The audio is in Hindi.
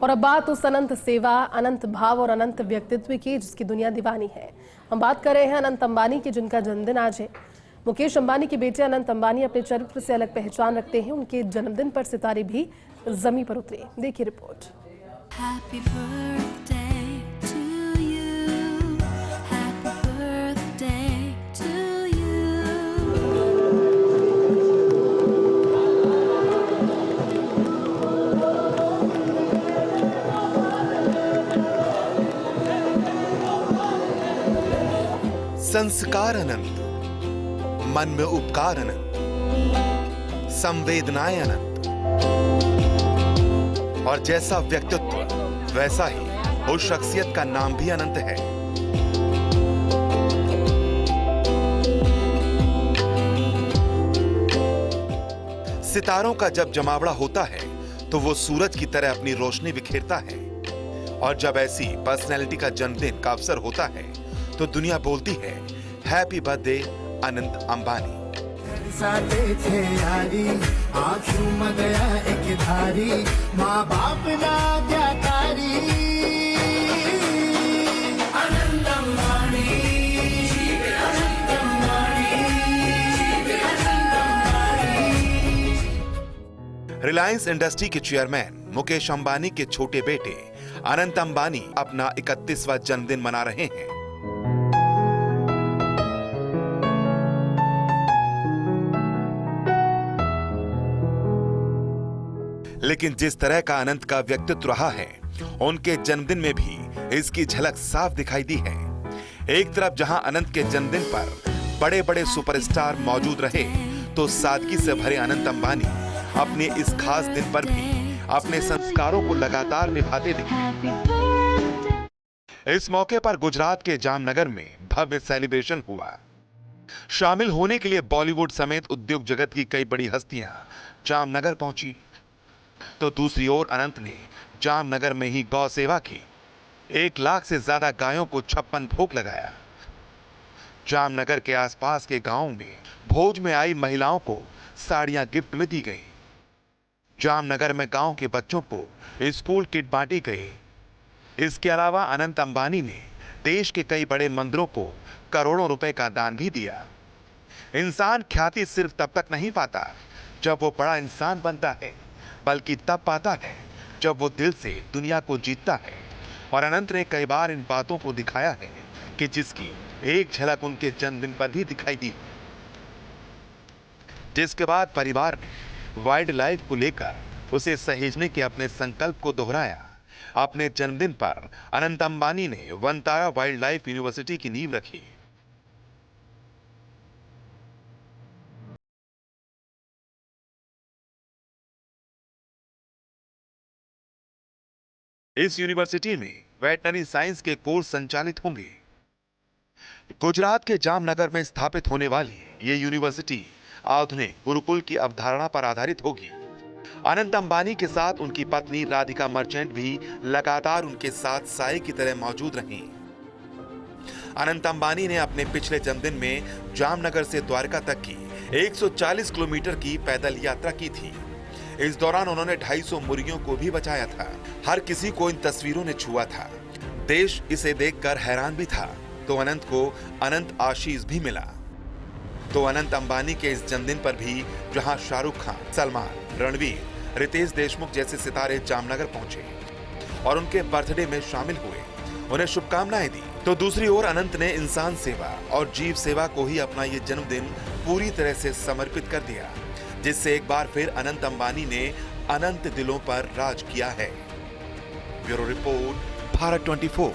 और अब बात उस अनंत सेवा, अनंत भाव और अनंत व्यक्तित्व की जिसकी दुनिया दीवानी है। हम बात कर रहे हैं अनंत अंबानी की, जिनका जन्मदिन आज है। मुकेश अंबानी के बेटे अनंत अंबानी अपने चरित्र से अलग पहचान रखते हैं। उनके जन्मदिन पर सितारे भी जमीन पर उतरे। देखिए report. Happy birthday to you. Happy birthday to you. संस्कार अनंत, मन में उपकार अनंत, संवेदनाएं अनंत, और जैसा व्यक्तित्व वैसा ही उस शख्सियत का नाम भी अनंत है। सितारों का जब जमावड़ा होता है तो वो सूरज की तरह अपनी रोशनी बिखेरता है, और जब ऐसी पर्सनैलिटी का जन्मदिन का अवसर होता है तो दुनिया बोलती है हैप्पी बर्थडे अनंत अंबानी। साथे थे यारी, आंसू में गया एक धारी, माँ बाप ना आज्ञाकारी। अनंत अंबानी, अनंत अंबानी, अनंत अंबानी। रिलायंस इंडस्ट्री के चेयरमैन मुकेश अंबानी के छोटे बेटे अनंत अंबानी अपना 31वां जन्मदिन मना रहे हैं। लेकिन जिस तरह का अनंत का व्यक्तित्व रहा है, उनके जन्मदिन में भी इसकी झलक साफ दिखाई दी है। एक तरफ जहां अनंत के जन्मदिन पर बड़े बड़े सुपरस्टार मौजूद रहे, तो सादगी से भरे अनंत अंबानी अपने इस खास दिन पर भी अपने संस्कारों को लगातार निभाते दिखे। इस मौके पर गुजरात के जामनगर में भव्य सेलिब्रेशन हुआ। शामिल होने के लिए बॉलीवुड समेत उद्योग जगत की कई बड़ी हस्तियां जामनगर पहुंची, तो दूसरी ओर अनंत ने जामनगर में ही गौ सेवा की। 1 लाख से ज्यादा गायों को 56 भोग लगाया। जामनगर के आसपास के गांवों में भोज में आई महिलाओं को साड़ियां गिफ्ट में दी गई। जामनगर में गांव के बच्चों को स्कूल किट बांटी गई। इसके अलावा अनंत अंबानी ने देश के कई बड़े मंदिरों को करोड़ों रुपए का दान भी दिया। इंसान ख्याति सिर्फ तब तक नहीं पाता जब वो बड़ा इंसान बनता है, बल्कि तब पाता है जब वो दिल से दुनिया को जीतता है। और अनंत ने कई बार इन बातों को दिखाया है कि जिसकी एक झलक उनके जन्मदिन पर भी दिखाई दी, जिसके बाद परिवार ने वाइल्ड लाइफ को लेकर उसे सहेजने के अपने संकल्प को दोहराया। अपने जन्मदिन पर अनंत अंबानी ने वनतारा वाइल्ड लाइफ यूनिवर्सिटी की नींव रखी। इस यूनिवर्सिटी में वेटनरी साइंस के कोर्स संचालित होंगे। गुजरात के जामनगर में स्थापित होने वाली ये यूनिवर्सिटी आधुनिक गुरुकुल की अवधारणा पर आधारित होगी। अनंत अंबानी के साथ उनकी पत्नी राधिका मर्चेंट भी लगातार उनके साथ साए की तरह मौजूद रहीं। अनंत अंबानी ने अपने पिछले जन्मदिन में जामनगर से द्वारका तक की 140 किलोमीटर की पैदल यात्रा की थी। इस दौरान उन्होंने 250 मुर्गियों को भी बचाया था। हर किसी को इन तस्वीरों ने छुआ था। देश इसे देखकर हैरान भी था। तो अनंत को अनंत आशीष भी मिला। तो अनंत अंबानी के इस जन्मदिन पर भी जहां शाहरुख खान, सलमान, रणवीर, रितेश देशमुख जैसे सितारे जामनगर पहुंचे और उनके बर्थडे में शामिल हुए, उन्हें शुभकामनाएं दी, तो दूसरी ओर अनंत ने इंसान सेवा और जीव सेवा को ही अपना ये जन्मदिन पूरी तरह से समर्पित कर दिया, जिससे एक बार फिर अनंत अंबानी ने अनंत दिलों पर राज किया है। Bureau report, Bharat 24।